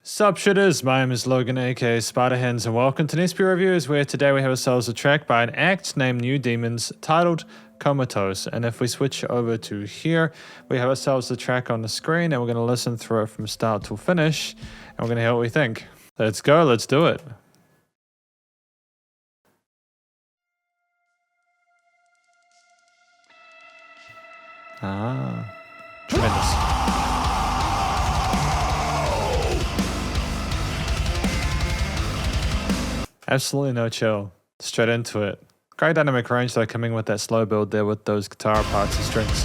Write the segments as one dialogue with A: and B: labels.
A: Sup shitters, my name is Logan aka Spiderhands and welcome to SP Reviews, where today we have ourselves a track by an act named New Demons titled Comatose. And if we switch over to here, we have ourselves a track on the screen and we're going to listen through it from start to finish and we're going to hear what we think. Let's go, let's do it. Tremendous. Absolutely no chill. Straight into it. Great dynamic range though, coming with that slow build there with those guitar parts and strings.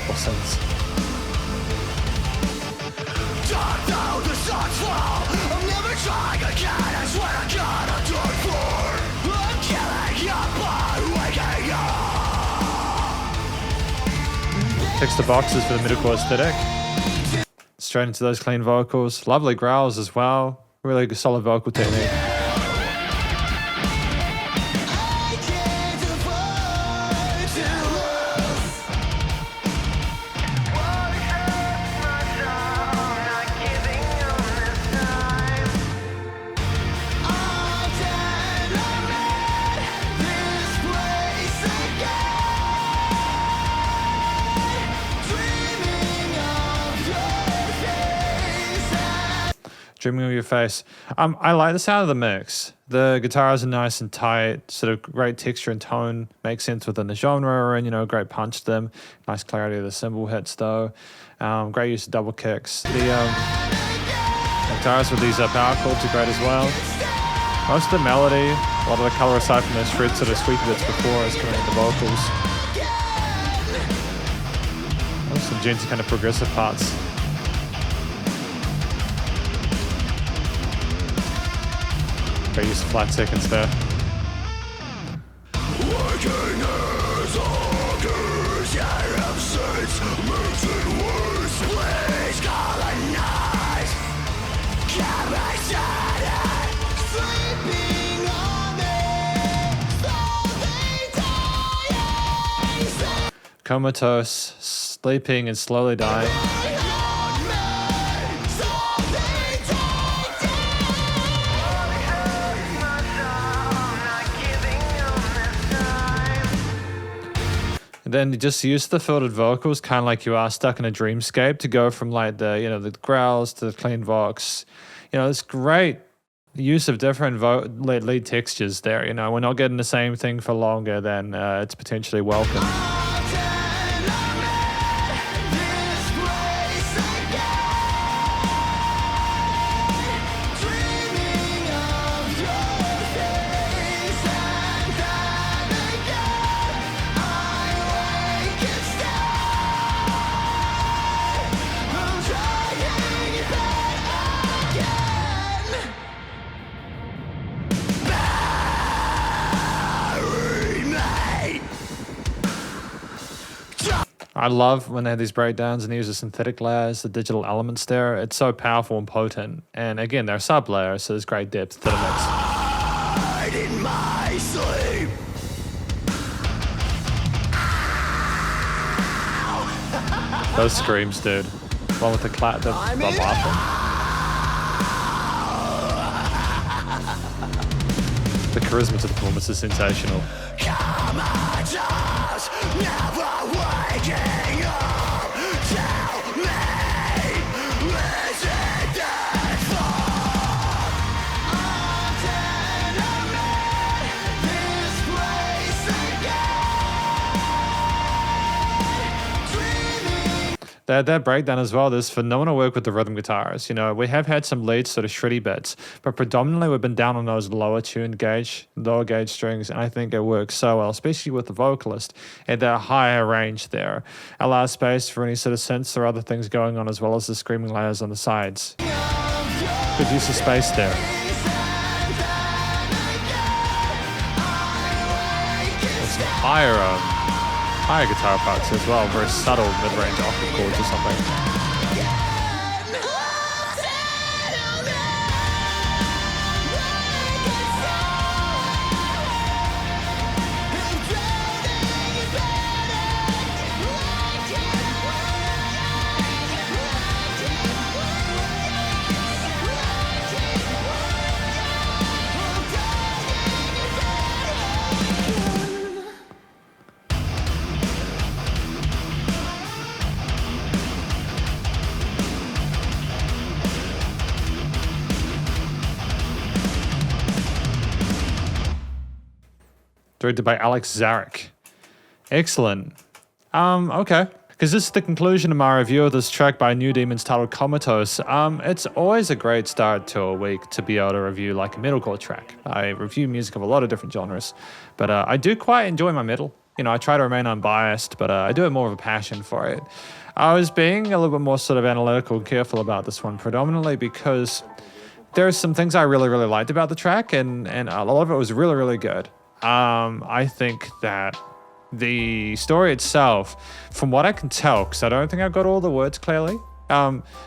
A: Or synths. Ticks the boxes for the Metalcore aesthetic. Straight into those clean vocals. Lovely growls as well. Really good solid vocal technique. Dreaming of your face. I like the sound of the mix. The guitars are nice and tight, sort of great texture and tone, makes sense within the genre, and great punch to them. Nice clarity of the cymbal hits though. Great use of double kicks. The guitars with these power chords are great as well. Most of the melody, a lot of the color aside from those shred sort of sweet bits before is coming in the vocals. Some gentle kind of progressive parts. Great use of flat seconds there. Comatose, sleeping and slowly dying. Then you just use the filtered vocals, kind of like you are stuck in a dreamscape, to go from like the the growls to the clean vox. It's great use of different lead textures there. We're not getting the same thing for longer than it's potentially welcome. I love when they have these breakdowns and they use the synthetic layers, the digital elements there. It's so powerful and potent. And again, they're sub layers, so there's great depth to the mix. In my sleep. Those screams, dude. One with the clap, the laughing. The charisma to the performance is sensational. That breakdown as well, there's phenomenal work with the rhythm guitars. We have had some lead sort of shreddy bits, but predominantly we've been down on those lower gauge strings, and I think it works so well, especially with the vocalist at that higher range there. Allows space for any sort of synths or other things going on, as well as the screaming layers on the sides. Good use of space there. There's some higher guitar parts as well, very subtle mid-range octave chords or something. directed by Alex Zarek. Excellent. Okay. Because this is the conclusion of my review of this track by New Demons titled Comatose. It's always a great start to a week to be able to review like a metalcore track. I review music of a lot of different genres, but I do quite enjoy my metal. You know, I try to remain unbiased, but I do have more of a passion for it. I was being a little bit more sort of analytical and careful about this one, predominantly because there are some things I really, really liked about the track, and a lot of it was really, really good. I think that the story itself, from what I can tell, because I don't think I got all the words clearly,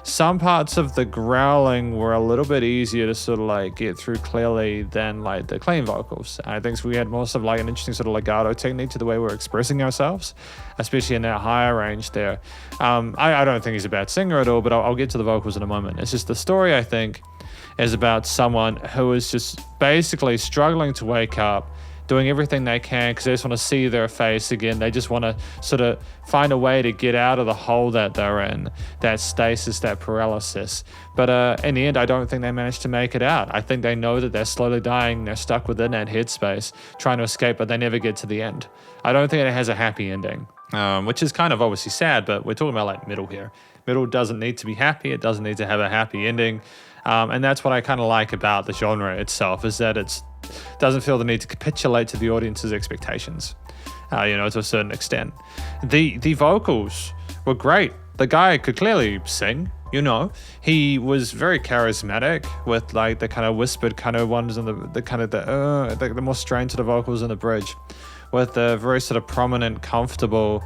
A: some parts of the growling were a little bit easier to sort of like get through clearly than like the clean vocals. I think we had more sort of like an interesting sort of legato technique to the way we're expressing ourselves, especially in that higher range there. I don't think he's a bad singer at all, but I'll get to the vocals in a moment. It's just the story, I think, is about someone who is just basically struggling to wake up, doing everything they can because they just want to see their face again. They just want to sort of find a way to get out of the hole that they're in, that stasis, that paralysis. But in the end, I don't think they managed to make it out. I think they know that they're slowly dying. They're stuck within that headspace, trying to escape, but they never get to the end. I don't think it has a happy ending, which is kind of obviously sad, but we're talking about like metal here. Metal doesn't need to be happy. It doesn't need to have a happy ending. And that's what I kind of like about the genre itself, is that it doesn't feel the need to capitulate to the audience's expectations, to a certain extent. The vocals were great. The guy could clearly sing, He was very charismatic with like the kind of whispered kind of ones and the more strained sort of vocals in the bridge, with the very sort of prominent, comfortable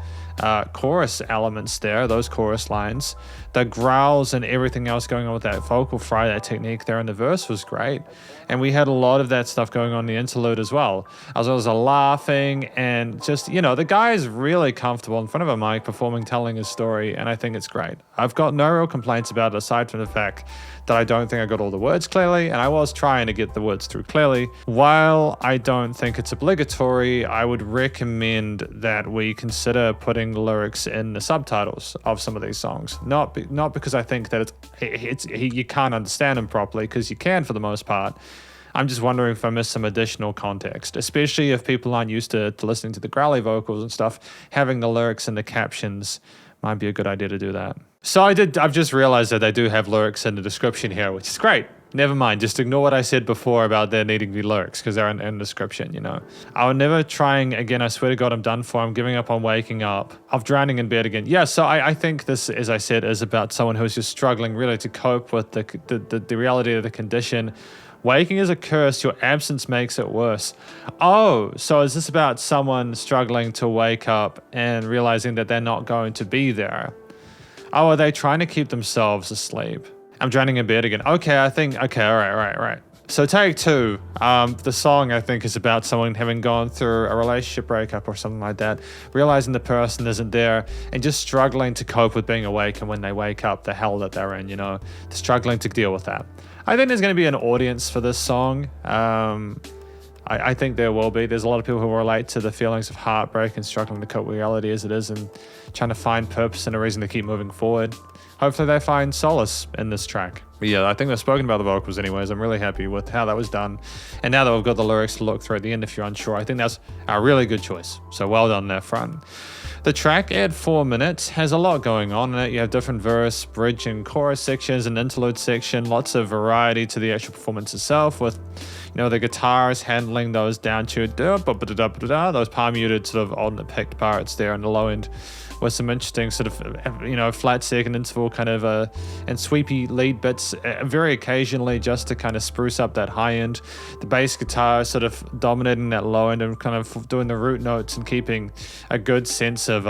A: chorus elements there, those chorus lines. The growls and everything else going on with that vocal fry, that technique there in the verse was great. And we had a lot of that stuff going on in the interlude as well as a laughing and just, the guy is really comfortable in front of a mic performing, telling his story, and I think it's great. I've got no real complaints about it aside from the fact that I don't think I got all the words clearly, and I was trying to get the words through clearly. While I don't think it's obligatory, I would recommend that we consider putting the lyrics in the subtitles of some of these songs. Not because I think that you can't understand them properly, because you can for the most part. I'm just wondering if I missed some additional context, especially if people aren't used to listening to the growly vocals and stuff. Having the lyrics and the captions might be a good idea to do that. So I've just realized that they do have lyrics in the description here, which is great. Never mind, just ignore what I said before about there needing to be lyrics, because they're in the description, I would never trying again. I swear to God, I'm done for. I'm giving up on waking up. I'm drowning in bed again. Yeah, so I think this, as I said, is about someone who's just struggling really to cope with the reality of the condition. Waking is a curse. Your absence makes it worse. Oh, so is this about someone struggling to wake up and realizing that they're not going to be there? Oh, are they trying to keep themselves asleep? I'm drowning in bed again. Okay, all right. So take two. The song, I think, is about someone having gone through a relationship breakup or something like that, realizing the person isn't there and just struggling to cope with being awake, and when they wake up, the hell that they're in, they're struggling to deal with that. I think there's going to be an audience for this song. I think there will be. There's a lot of people who relate to the feelings of heartbreak and struggling to cope with reality as it is, and trying to find purpose and a reason to keep moving forward. Hopefully they find solace in this track. But yeah, I think we've spoken about the vocals anyways. I'm really happy with how that was done. And now that we've got the lyrics to look through at the end, if you're unsure, I think that's a really good choice. So well done on that front. The track at 4 minutes has a lot going on in it. You have different verse, bridge, and chorus sections, an interlude section, lots of variety to the actual performance itself, with the guitars handling those down-tuned, those palm-muted sort of alternate picked parts there on the low end, with some interesting sort of, flat second interval kind of and sweepy lead bits very occasionally just to kind of spruce up that high end. The bass guitar sort of dominating that low end and kind of doing the root notes and keeping a good sense of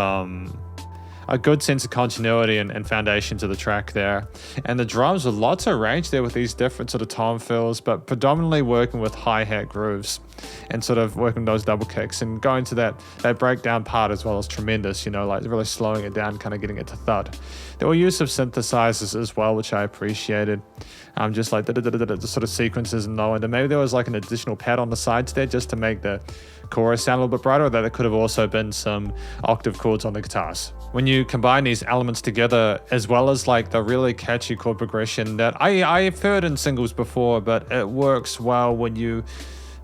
A: continuity and foundation to the track there. And the drums with lots of range there with these different sort of tom fills, but predominantly working with hi-hat grooves and sort of working those double kicks and going to that breakdown part as well as tremendous, like really slowing it down, kind of getting it to thud. There were use of synthesizers as well, which I appreciated. Just like the sort of sequences and low end. And maybe there was like an additional pad on the sides there just to make the chorus sound a little bit brighter, or that there could have also been some octave chords on the guitars. When you combine these elements together, as well as like the really catchy chord progression that I've heard in singles before, but it works well when you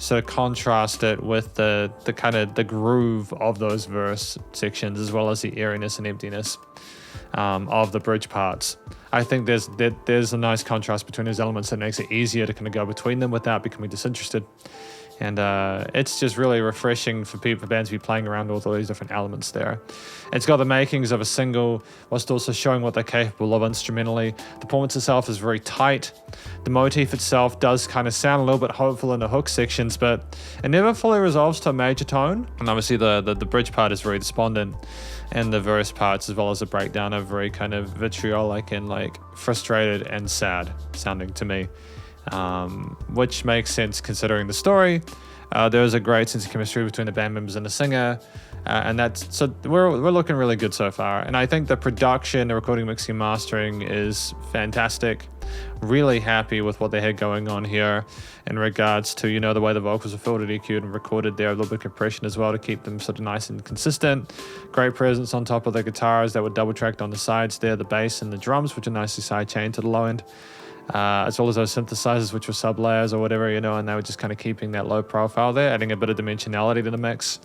A: sort of contrast it with the kind of the groove of those verse sections, as well as the airiness and emptiness of the bridge parts. I think there's a nice contrast between those elements that makes it easier to kind of go between them without becoming disinterested. And it's just really refreshing for bands to be playing around with all these different elements there. It's got the makings of a single, whilst also showing what they're capable of instrumentally. The performance itself is very tight. The motif itself does kind of sound a little bit hopeful in the hook sections, but it never fully resolves to a major tone. And obviously the bridge part is very despondent, and the verse parts, as well as the breakdown, are very kind of vitriolic and like frustrated and sad sounding to me. Which makes sense considering the story. There was a great sense of chemistry between the band members and the singer, and that's so we're looking really good so far. And I think the production, the recording, mixing, mastering is fantastic. Really happy with what they had going on here in regards to, you know, the way the vocals are filtered, EQ'd, and recorded there, a little bit of compression as well to keep them sort of nice and consistent. Great presence on top of the guitars that were double tracked on the sides there, the bass and the drums, which are nicely side chained to the low end. As well as those synthesizers, which were sub layers or whatever, you know, and they were just kind of keeping that low profile there, adding a bit of dimensionality to the mix.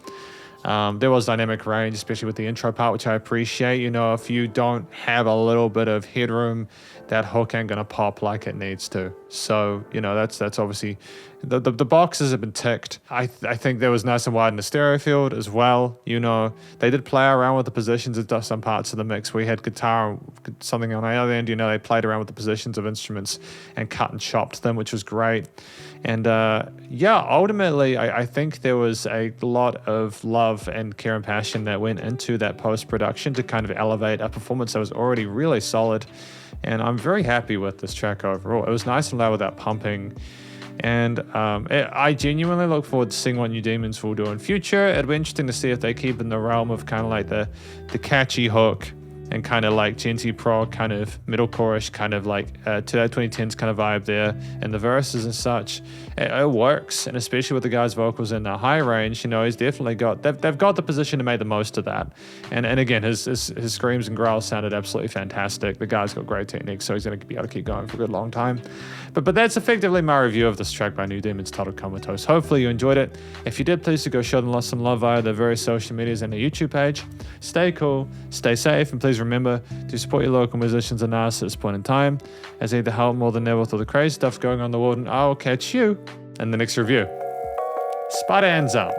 A: There was dynamic range, especially with the intro part, which I appreciate. You know, if you don't have a little bit of headroom, that hook ain't gonna pop like it needs to. So, you know, that's obviously the boxes have been ticked. I think there was nice and wide in the stereo field as well. You know, they did play around with the positions of some parts of the mix. We had guitar, something on the other end, you know, they played around with the positions of instruments and cut and chopped them, which was great. And yeah, ultimately, I think there was a lot of love and care and passion that went into that post-production to kind of elevate a performance that was already really solid. And I'm very happy with this track overall. It was nice and loud without pumping. And I genuinely look forward to seeing what New Demons will do in future. It'd be interesting to see if they keep in the realm of kind of like the catchy hook and kind of like genty prog, kind of metalcore-ish, kind of like to that 2010s kind of vibe there, and the verses and such. It works, and especially with the guy's vocals in the high range, you know, he's definitely got, they've got the position to make the most of that. And again, his screams and growls sounded absolutely fantastic. The guy's got great technique, so he's going to be able to keep going for a good long time. But that's effectively my review of this track by New Demons titled Comatose. Hopefully you enjoyed it. If you did, please do go show them some love via their various social medias and their YouTube page. Stay cool, stay safe, and please remember to support your local musicians and artists at this point in time, as they need the help more than ever with all the crazy stuff going on in the world, and I'll catch you in the next review. Spiderhands Out.